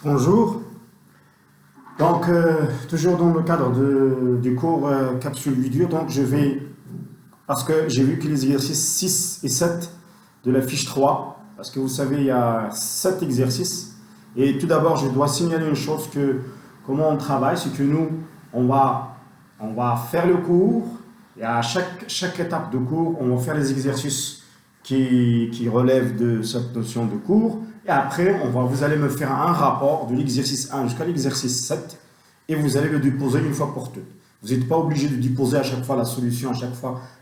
Bonjour. Donc, toujours dans le cadre du cours capsule vidéo, donc parce que j'ai vu que les exercices 6 et 7 de la fiche 3, parce que vous savez, il y a 7 exercices. Et tout d'abord, je dois signaler une chose comment on travaille, c'est que nous, on va faire le cours, et à chaque étape de cours, on va faire les exercices qui relèvent de cette notion de cours. Et après, vous allez me faire un rapport de l'exercice 1 jusqu'à l'exercice 7 et vous allez le déposer une fois pour toutes. Vous n'êtes pas obligé de déposer à chaque fois la solution,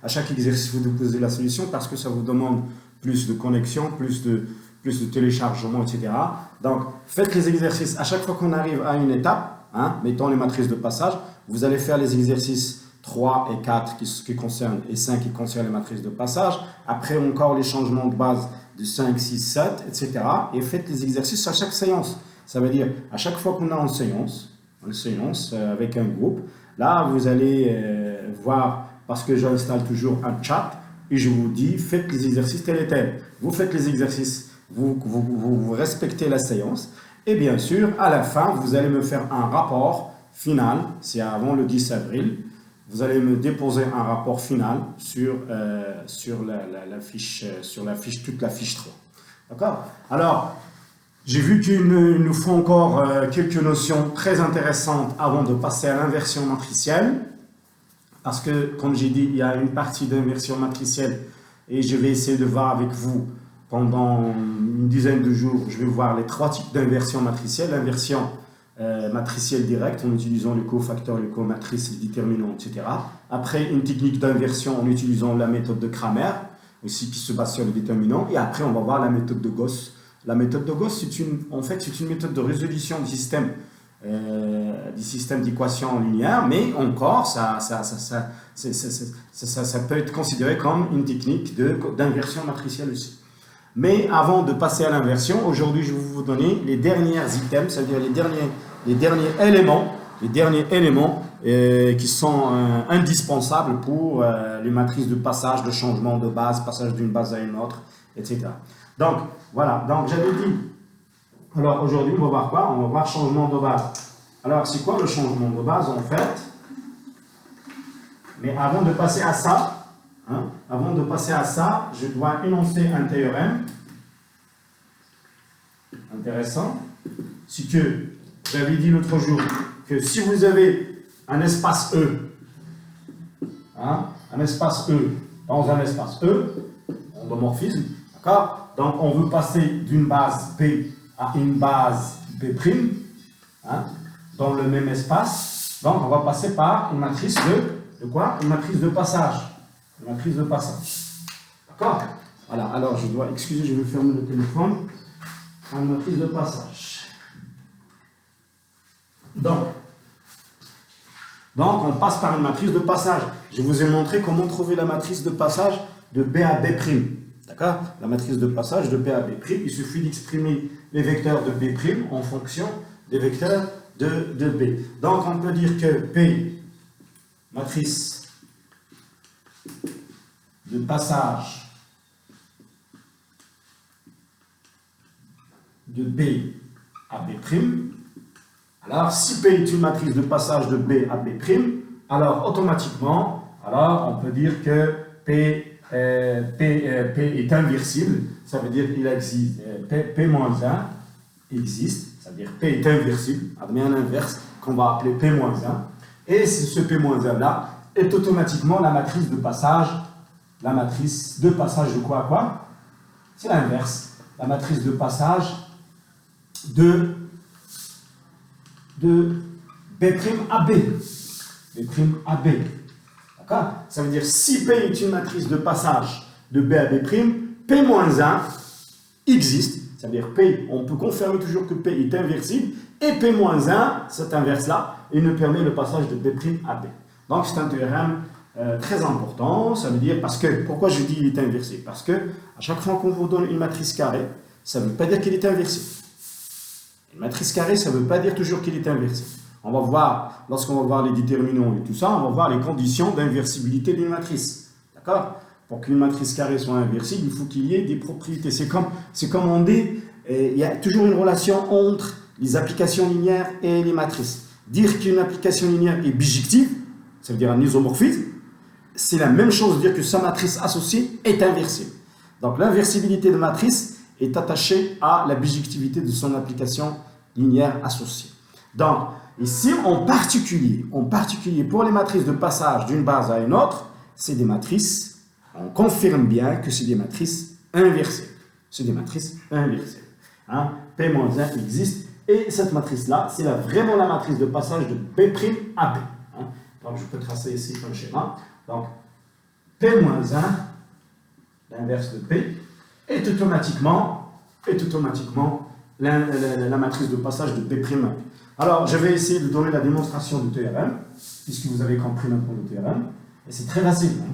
à chaque exercice vous déposez la solution parce que ça vous demande plus de connexion, plus de téléchargement, etc. Donc, faites les exercices à chaque fois qu'on arrive à une étape, mettons les matrices de passage, vous allez faire les exercices 3 et 4 qui concernent, et 5 qui concernent les matrices de passage. Après, encore les changements de base de 5, 6, 7, etc. Et faites les exercices à chaque séance. Ça veut dire, à chaque fois qu'on a une séance avec un groupe, là, vous allez voir, parce que j'installe toujours un chat, et je vous dis, faites les exercices tel et tel. Vous faites les exercices, vous respectez la séance, et bien sûr, à la fin, vous allez me faire un rapport final, c'est avant le 10 avril, vous allez me déposer un rapport final sur la fiche, toute la fiche 3. D'accord? Alors, j'ai vu qu'il nous faut encore quelques notions très intéressantes avant de passer à l'inversion matricielle. Parce que, comme j'ai dit, il y a une partie d'inversion matricielle et je vais essayer de voir avec vous pendant une dizaine de jours. Je vais voir les 3 types d'inversion matricielle. L'inversion matricielle directe en utilisant le cofacteur, le comatrice, les déterminants, etc. Après, une technique d'inversion en utilisant la méthode de Cramer, aussi qui se base sur les déterminants. Et après, on va voir la méthode de Gauss. La méthode de Gauss, c'est une méthode de résolution du système d'équations linéaires, mais encore, ça peut être considéré comme une technique d'inversion matricielle aussi. Mais avant de passer à l'inversion, aujourd'hui, je vais vous donner les derniers items, c'est-à-dire les derniers éléments qui sont indispensables pour les matrices de passage, de changement de base, passage d'une base à une autre, etc. Donc, voilà. Donc, j'avais dit. Alors, aujourd'hui, on va voir quoi? On va voir changement de base. Alors, c'est quoi le changement de base, en fait? Mais avant de passer à ça, je dois énoncer un théorème intéressant. C'est que j'avais dit l'autre jour que si vous avez un espace E, un espace E dans un espace E, endomorphisme, d'accord? Donc on veut passer d'une base P à une base P', dans le même espace. Donc on va passer par une matrice de quoi? Une matrice de passage. Une matrice de passage. D'accord? Voilà, alors excusez, je vais fermer le téléphone. Une matrice de passage. Donc, on passe par une matrice de passage. Je vous ai montré comment trouver la matrice de passage de B à B'. D'accord? La matrice de passage de B à B'. Il suffit d'exprimer les vecteurs de B' en fonction des vecteurs de B. Donc, on peut dire que P, matrice de passage de B à B'. Alors, si P est une matrice de passage de B à B', alors automatiquement, on peut dire que P est inversible. Ça veut dire qu'il existe, P-1 existe, ça veut dire P est inversible, avec un inverse qu'on va appeler P-1. Et ce P-1 là est automatiquement la matrice de passage. La matrice de passage de quoi à quoi? C'est l'inverse. La matrice de passage de B' à B. B' à B. D'accord? Ça veut dire si P est une matrice de passage de B à B', P-1 existe. Ça veut dire P, on peut confirmer toujours que P est inversible. Et P-1, cet inverse-là, il nous permet le passage de B' à B. Donc c'est un théorème très important. Ça veut dire, pourquoi je dis qu'il est inversible? Parce que à chaque fois qu'on vous donne une matrice carrée, ça ne veut pas dire qu'il est inversible. Une matrice carrée, ça ne veut pas dire toujours qu'il est inversible. On va voir, lorsqu'on va voir les déterminants et tout ça, on va voir les conditions d'inversibilité d'une matrice. D'accord? Pour qu'une matrice carrée soit inversible, il faut qu'il y ait des propriétés. C'est comme on dit, il y a toujours une relation entre les applications linéaires et les matrices. Dire qu'une application linéaire est bijective, ça veut dire un isomorphisme, c'est la même chose de dire que sa matrice associée est inversible. Donc l'inversibilité de matrice est attachée à la bijectivité de son application linéaire associée. Donc, ici, en particulier pour les matrices de passage d'une base à une autre, c'est des matrices, on confirme bien que c'est des matrices inversibles. C'est des matrices inversibles. Hein? P-1 existe, et cette matrice-là, c'est vraiment la matrice de passage de B' à B. Hein? Donc, je peux tracer ici un schéma. Donc, P-1, l'inverse de P, est automatiquement la matrice de passage de B'. Alors, je vais essayer de donner la démonstration du théorème, puisque vous avez compris maintenant le théorème, et c'est très facile. Hein?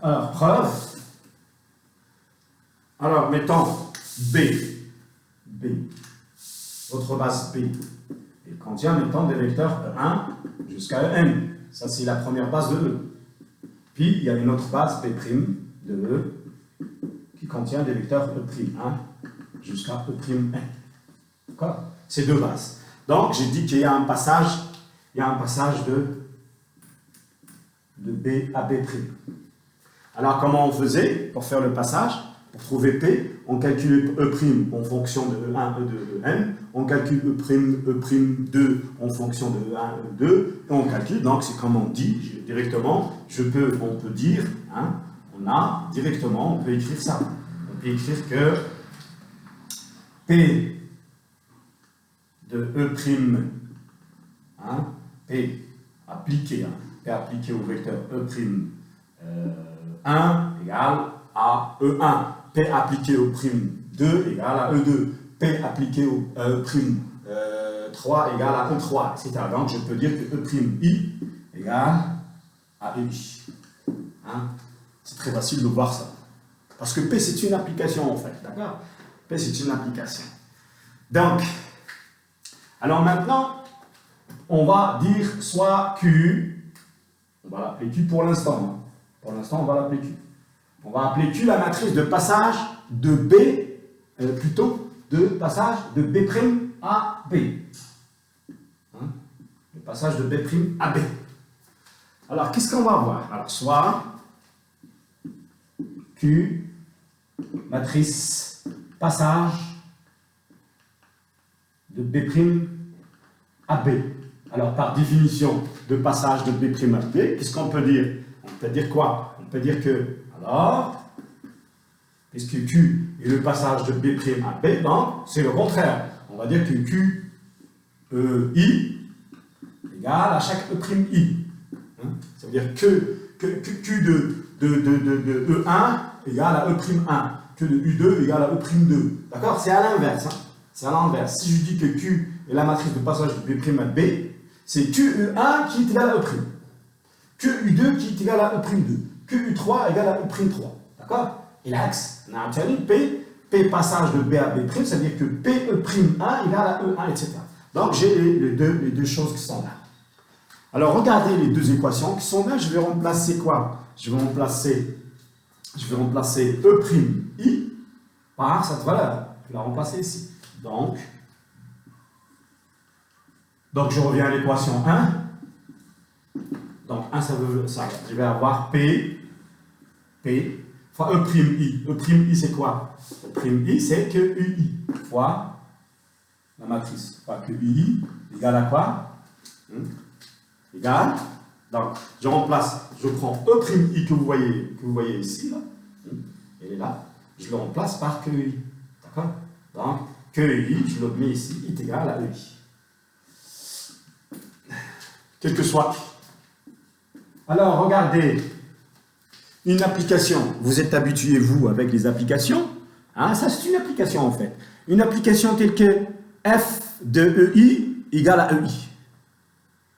Alors, preuve. Alors, mettons B, votre base B, il contient, mettons, des vecteurs de 1 jusqu'à n. Ça, c'est la première base de E. Puis, il y a une autre base B' de E qui contient des vecteurs E'1 jusqu'à E'n. D'accord? C'est deux bases. Donc, j'ai dit qu'il y a un passage, de B à B'. Alors, comment on faisait pour faire le passage? Pour trouver P, on calcule E' en fonction de E1, E2, En. On calcule E'2 en fonction de E1, E2. Et on calcule, donc c'est comme on dit directement, on peut dire, hein, on peut écrire ça. On peut écrire que P de E', hein, P appliqué au vecteur E'1 égale à E1. P appliqué au prime 2 égale à E2. P appliqué au prime 3 égale à E3, etc. Donc je peux dire que E', égale à EI. Hein? C'est très facile de voir ça. Parce que P c'est une application en fait. D'accord? P c'est une application. Donc, alors maintenant, on va dire soit Q, on va l'appeler Q pour l'instant. Hein? Pour l'instant, on va l'appeler Q. On va appeler Q la matrice de passage de B, de passage de B' à B. Hein? Le passage de B' à B. Alors, qu'est-ce qu'on va voir? Alors, soit Q, matrice passage de B' à B. Alors, par définition de passage de B' à B, qu'est-ce qu'on peut dire? On peut dire quoi? On peut dire que, alors, puisque Q est le passage de B' à B, donc c'est le contraire. On va dire que Q I égale à chaque E'I. Hein? Ça veut dire que Q de E1 égale à E'1. Q de U2 égale à E'2. D'accord? C'est à l'inverse. Hein? C'est à l'inverse. Si je dis que Q est la matrice de passage de B' à B, c'est QE1 qui est égal à E'. QU2 qui est égal à E'2. QU3 égale à E'3. D'accord? Et l'axe, on a obtenu P passage de B à B', ça veut dire que PE'1 égale à E1, etc. Donc j'ai les deux choses qui sont là. Alors regardez les deux équations qui sont là, je vais remplacer quoi? Je vais remplacer E', par cette valeur. Je vais la remplacer ici. Donc je reviens à l'équation 1. Donc 1, ça veut ça. Je vais avoir P fois E', E', c'est quoi? E', c'est que UI fois la matrice. Fois que UI égale à quoi? Égale. Donc, je prends E', que vous voyez ici, là. Elle est là. Je le remplace par QI. D'accord? Donc, QI, je le mets ici, est égal à UI. Quel que soit. Alors, regardez. Une application, vous êtes habitué, vous, avec les applications. Hein, ça, c'est une application, en fait. Une application telle que f de EI égale à EI.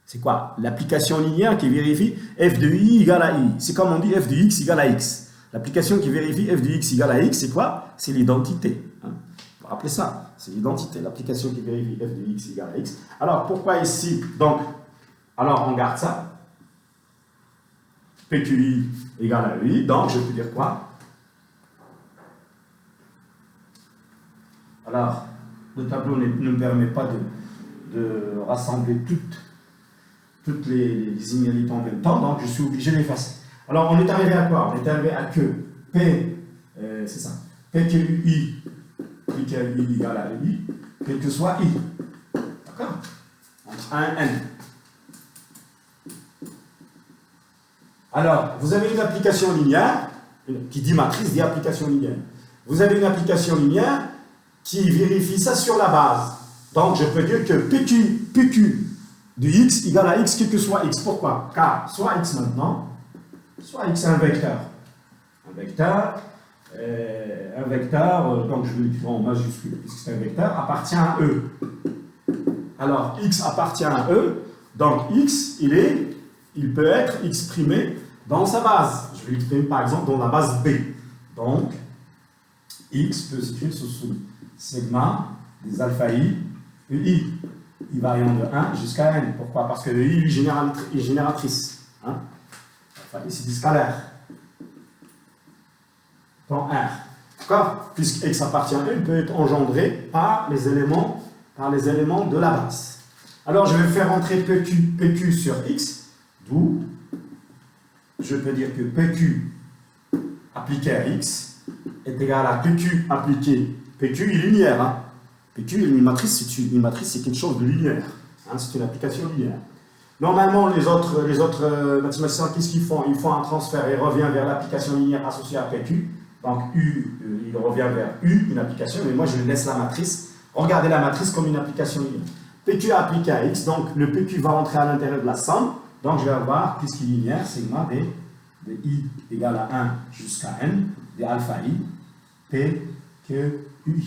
C'est quoi? L'application linéaire qui vérifie f de i égale à i. C'est comme on dit f de x égale à x. L'application qui vérifie f de x égale à x, c'est quoi? C'est l'identité. Hein? Vous vous rappelez ça? C'est l'identité. L'application qui vérifie f de x égale à x. Alors, pourquoi ici? Donc, alors, on garde ça. PQI égale à UI, donc je peux dire quoi? Alors, le tableau ne me permet pas de rassembler toutes les inégalités en même temps, donc je suis obligé d'effacer. Alors, on est arrivé à quoi? On est arrivé à que P, c'est ça, P que UI, P que UI égale à UI, quel que soit I. D'accord? Entre 1 et N. Alors, vous avez une application linéaire, qui dit matrice, dit application linéaire. Vous avez une application linéaire qui vérifie ça sur la base. Donc, je peux dire que PQ de x égale à x, quel que soit x. Pourquoi? Car soit x maintenant, soit x est un vecteur. Un vecteur, donc je vais l'écrire en majuscule, puisque c'est un vecteur, appartient à E. Alors, x appartient à E, donc x, il peut être exprimé dans sa base. Je vais l'exprimer par exemple dans la base B. Donc, x peut s'écrire sous sigma des alpha i, i variant de 1 jusqu'à n. Pourquoi? Parce que le i est génératrice. Hein? Alpha i, c'est du scalaire. Dans R. D'accord? Puisque x appartient à E, il peut être engendré par les éléments de la base. Alors, je vais faire entrer PQ sur x, d'où je peux dire que PQ appliqué à x est égal à PQ appliqué. PQ est linéaire. Hein? PQ est une matrice, c'est quelque chose de linéaire. Hein? C'est une application linéaire. Normalement, les autres mathématiciens, qu'est-ce qu'ils font? Ils font un transfert et reviennent vers l'application linéaire associée à PQ. Donc, il revient vers U, une application, mais moi, je laisse la matrice. Regardez la matrice comme une application linéaire. PQ appliqué à x, donc le PQ va rentrer à l'intérieur de la somme. Donc, je vais avoir, puisqu'il est linéaire, sigma de i égale à 1 jusqu'à n, de alpha i, p que ui.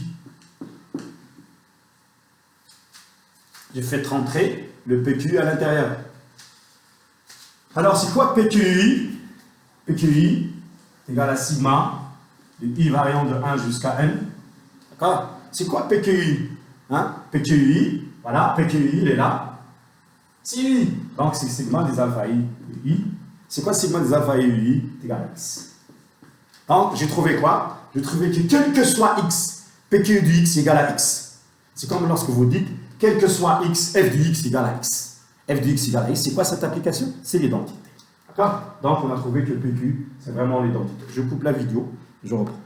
J'ai fait rentrer le PQ à l'intérieur. Alors, c'est quoi PQI? PQI égale à sigma de i variant de 1 jusqu'à n. D'accord? C'est quoi PQI? Hein? PQI, voilà, PQI, il est là. C'est I. Donc, c'est sigma des alpha i de i. C'est quoi sigma des alpha i de i? C'est égal à x. Donc, j'ai trouvé quoi? J'ai trouvé que quel que soit x, PQ de x égale à x. C'est comme lorsque vous dites quel que soit x, f de x égale à x. F de x égale à x, c'est quoi cette application? C'est l'identité. D'accord? Donc, on a trouvé que PQ, c'est vraiment l'identité. Je coupe la vidéo, je reprends.